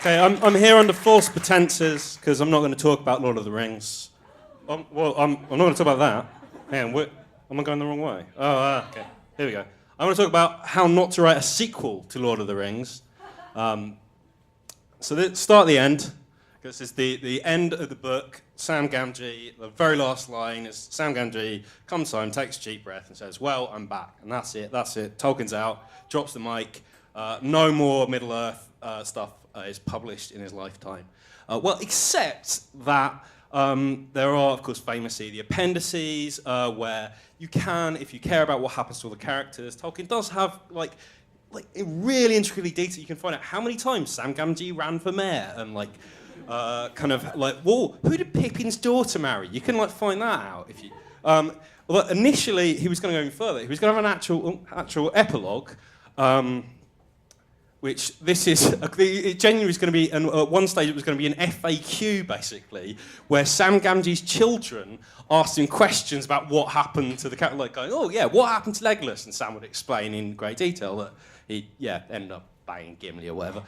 Okay, I'm here under false pretenses because I'm not going to talk about Lord of the Rings. I'm not going to talk about that. Hang on, am I going the wrong way? Oh, okay. Here we go. I want to talk about how not to write a sequel to Lord of the Rings. So start at the end, because it's the end of the book. Sam Gamgee, the very last line is Sam Gamgee comes home, takes a deep breath and says, well, I'm back. And that's it. Tolkien's out, drops the mic. No more Middle-earth stuff is published in his lifetime. Well, except that there are, of course, famously the appendices where you can, if you care about what happens to all the characters, Tolkien does have, like really intricately detailed. You can find out how many times Sam Gamgee ran for mayor and, whoa, who did Pippin's daughter marry? You can, find that out if you... Well, initially, he was going to go even further. He was going to have an actual epilogue, which this is, it genuinely was going to be, and at one stage it was going to be an FAQ, basically, where Sam Gamgee's children asked him questions about what happened to the character, like going, oh yeah, what happened to Legolas? And Sam would explain in great detail that he, ended up banging Gimli or whatever.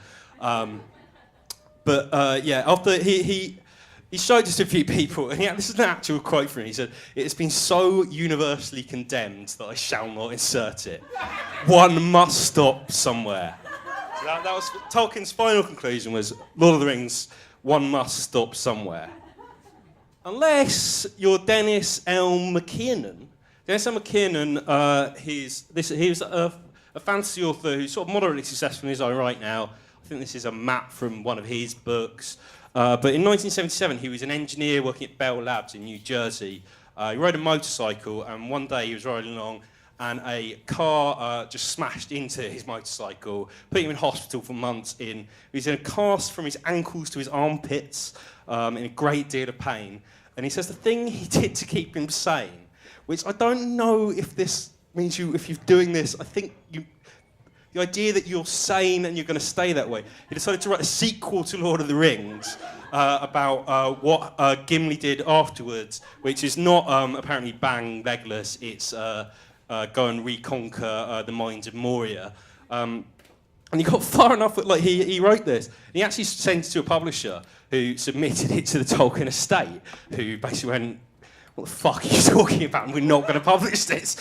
After he showed this to a few people, and this is an actual quote from him. He said, "It has been so universally condemned that I shall not insert it. One must stop somewhere." So that was Tolkien's final conclusion was, Lord of the Rings, one must stop somewhere. Unless you're Dennis L. McKiernan. Dennis L. McKiernan, he was a fantasy author who's sort of moderately successful in his own right now. I think this is a map from one of his books. But in 1977, he was an engineer working at Bell Labs in New Jersey. He rode a motorcycle, and one day he was riding along, and a car just smashed into his motorcycle, put him in hospital for months. He was in a cast from his ankles to his armpits, in a great deal of pain. And he says the thing he did to keep him sane, which I don't know if this means if you're doing this, I think the idea that you're sane and you're going to stay that way. He decided to write a sequel to Lord of the Rings about what Gimli did afterwards, which is not apparently bang Legolas, it's go and reconquer the mines of Moria. And he got far enough that he wrote this. And he actually sent it to a publisher who submitted it to the Tolkien estate, who basically went, what the fuck are you talking about? And we're not going to publish this.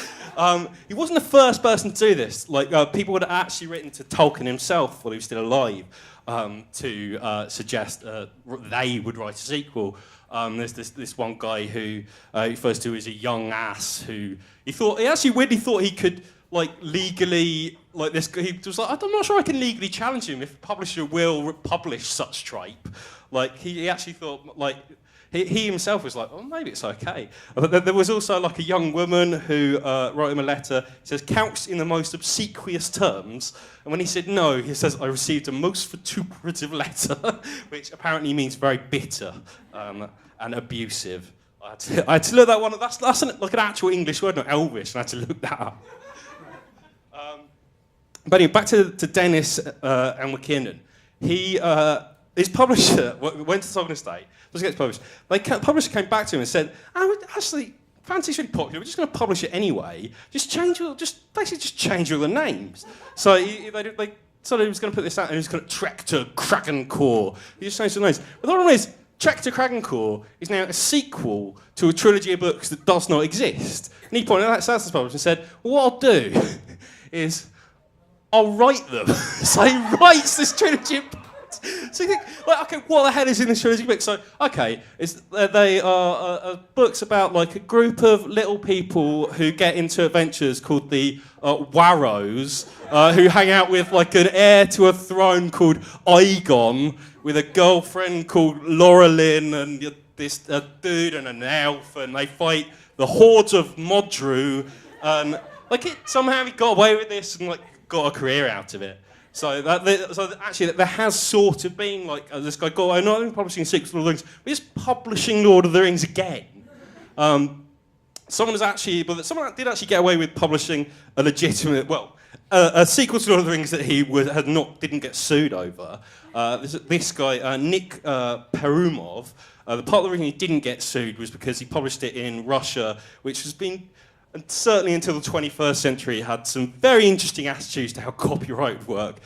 He wasn't the first person to do this. People had actually written to Tolkien himself while he was still alive to suggest they would write a sequel. There's this one guy who he refers to as a young ass who he actually weirdly thought he could legally this. He was like, I'm not sure I can legally challenge him if a publisher will publish such tripe. He actually thought He himself was like, oh, maybe it's okay. But there was also a young woman who wrote him a letter. He says, couched in the most obsequious terms. And when he said no, he says, I received a most vituperative letter, which apparently means very bitter and abusive. I had to look that one up. That's an actual English word, not Elvish, and I had to look that up. But anyway, back to Dennis and McKiernan. His publisher went to the Tolkien estate, was going to get published. The publisher came back to him and said, actually, fantasy's really popular, we're just going to publish it anyway. Just change all the names. So they so he was going to put this out and he was going to Trek to Krakencore. He just changed the names. But the problem is, Trek to Krakencore is now a sequel to a trilogy of books that does not exist. And he pointed that out to the publisher and said, well, what I'll do is I'll write them. So he writes this trilogy of books. So you think, okay, what the hell is in this trilogy book? So, okay, they are books about a group of little people who get into adventures called the Warrows, who hang out with an heir to a throne called Aegon, with a girlfriend called Laurelin, and this dude and an elf, and they fight the hordes of Modru, and somehow he got away with this and got a career out of it. So actually, there has sort of been this guy not only publishing sequels to Lord of the Rings, but he's publishing Lord of the Rings again. Someone did actually get away with publishing a legitimate, a sequel to Lord of the Rings that he didn't get sued over. This guy, Nick Perumov, the part of the reason he didn't get sued was because he published it in Russia, which has been and certainly until the 21st century, had some very interesting attitudes to how copyright would work.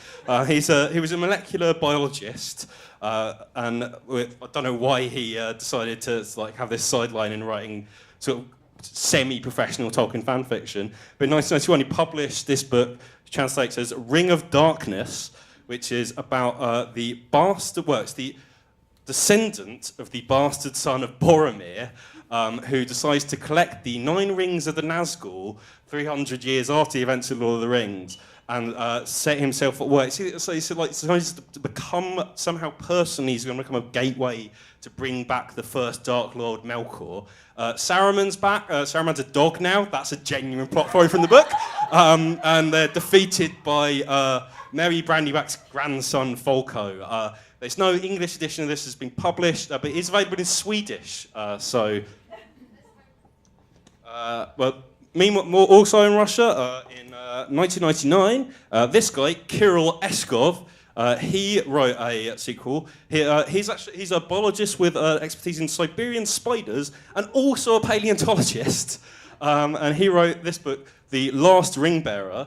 He was a molecular biologist, and I don't know why he decided to have this sideline in writing sort of semi-professional Tolkien fan fiction. But in 1991, he published this book, which translates as Ring of Darkness, which is about the bastard. Well, it's the descendant of the bastard son of Boromir, who decides to collect the 9 rings of the Nazgul 300 years after the events of Lord of the Rings and set himself at work. So he's decides to become, somehow personally, he's going to become a gateway to bring back the first Dark Lord Melkor. Saruman's back. Saruman's a dog now. That's a genuine plot point from the book. And they're defeated by Merry Brandyback's grandson, Folko. There's no English edition of this that's been published, but it is available in Swedish. Meanwhile, also in Russia, in 1999, this guy, Kirill Eskov, he wrote a sequel. He's a biologist with expertise in Siberian spiders and also a paleontologist. And he wrote this book, The Last Ring Bearer,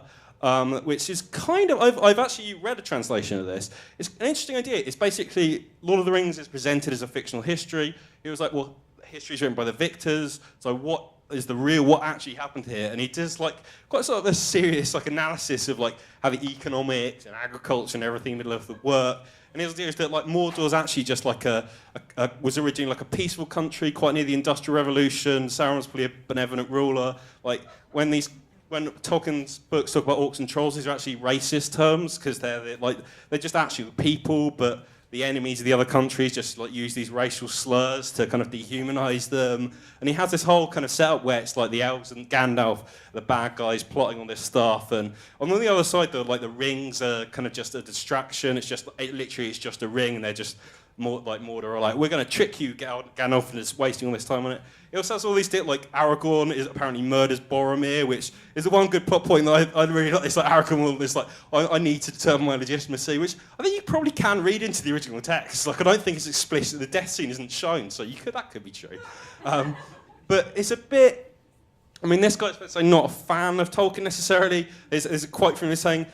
which is kind of, I've actually read a translation of this. It's an interesting idea. It's basically, Lord of the Rings is presented as a fictional history. He was like, well, history is written by the victors, so what actually happened here? And he does quite sort of a serious analysis of how the economics and agriculture and everything in the middle of the work. And his idea is that Mordor's actually just was originally a peaceful country, quite near the Industrial Revolution. Sauron's probably a benevolent ruler. When Tolkien's books talk about orcs and trolls, these are actually racist terms because they're just actually people, but the enemies of the other countries just use these racial slurs to kind of dehumanize them. And he has this whole kind of setup where it's the elves and Gandalf, the bad guys, plotting on this stuff. And on the other side, the rings are kind of just a distraction. It's just a ring, and they're just Mordor are we're going to trick you, Gandalf, and is wasting all this time on it. It also has all these Aragorn apparently murders Boromir, which is the one good plot point that I really like. It's Aragorn is I need to determine my legitimacy, which I think you probably can read into the original text. I don't think it's explicit. The death scene isn't shown, so that could be true. But it's a bit. I mean, this guy's not a fan of Tolkien necessarily. There's a quote from him saying,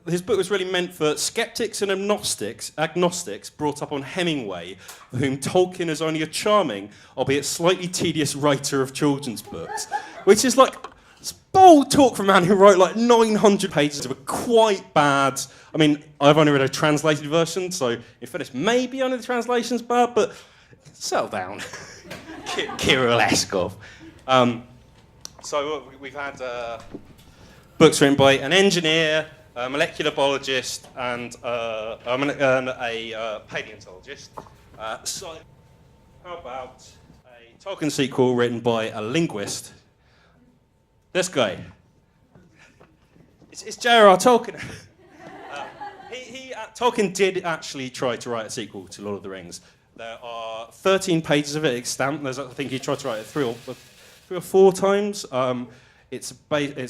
his book was really meant for skeptics and agnostics brought up on Hemingway, for whom Tolkien is only a charming, albeit slightly tedious writer of children's books. Which is it's bold talk from a man who wrote 900 pages of a quite bad... I mean, I've only read a translated version, so in fairness, maybe only the translation's bad, but settle down. Kirill Eskov. So we've had books written by an engineer, a molecular biologist, and a paleontologist. So how about a Tolkien sequel written by a linguist? This guy. It's J.R.R. Tolkien. Tolkien did actually try to write a sequel to Lord of the Rings. There are 13 pages of it extant. I think he tried to write it 3 or 4 times. It's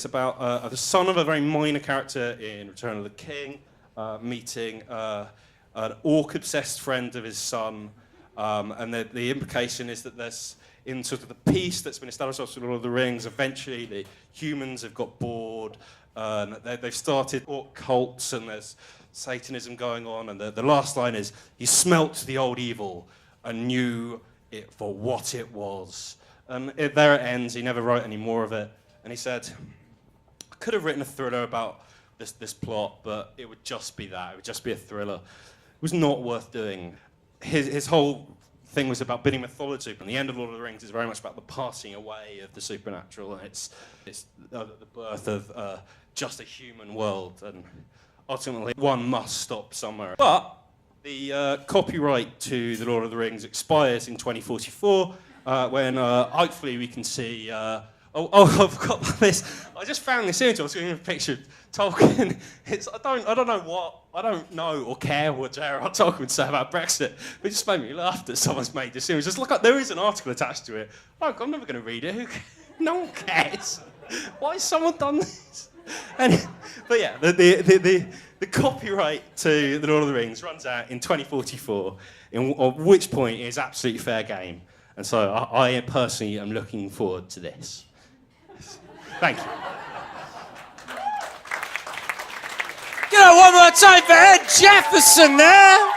about the son of a very minor character in Return of the King, meeting an orc-obsessed friend of his son, and the implication is that there's, in sort of the peace that's been established after Lord of the Rings, eventually the humans have got bored, they've started orc cults, and there's Satanism going on, and the last line is, he smelt the old evil and knew it for what it was. And there it ends. He never wrote any more of it. And he said, I could have written a thriller about this plot, but it would just be that. It would just be a thriller. It was not worth doing. His whole thing was about building mythology, and the end of Lord of the Rings is very much about the passing away of the supernatural, and it's the birth of just a human world. And ultimately, one must stop somewhere. But the copyright to the Lord of the Rings expires in 2044, when hopefully we can see... I've got this. I just found this image. I was going to picture Tolkien. I don't know or care what J.R.R. Tolkien would say about Brexit, but it just made me laugh that someone's made this image. Just look up. There is an article attached to it. Look, I'm never going to read it. No one cares. Why has someone done this? But yeah, the copyright to The Lord of the Rings runs out in 2044, at which point it is absolutely fair game. And so I personally am looking forward to this. Thank you. One more time for Ed Jefferson there.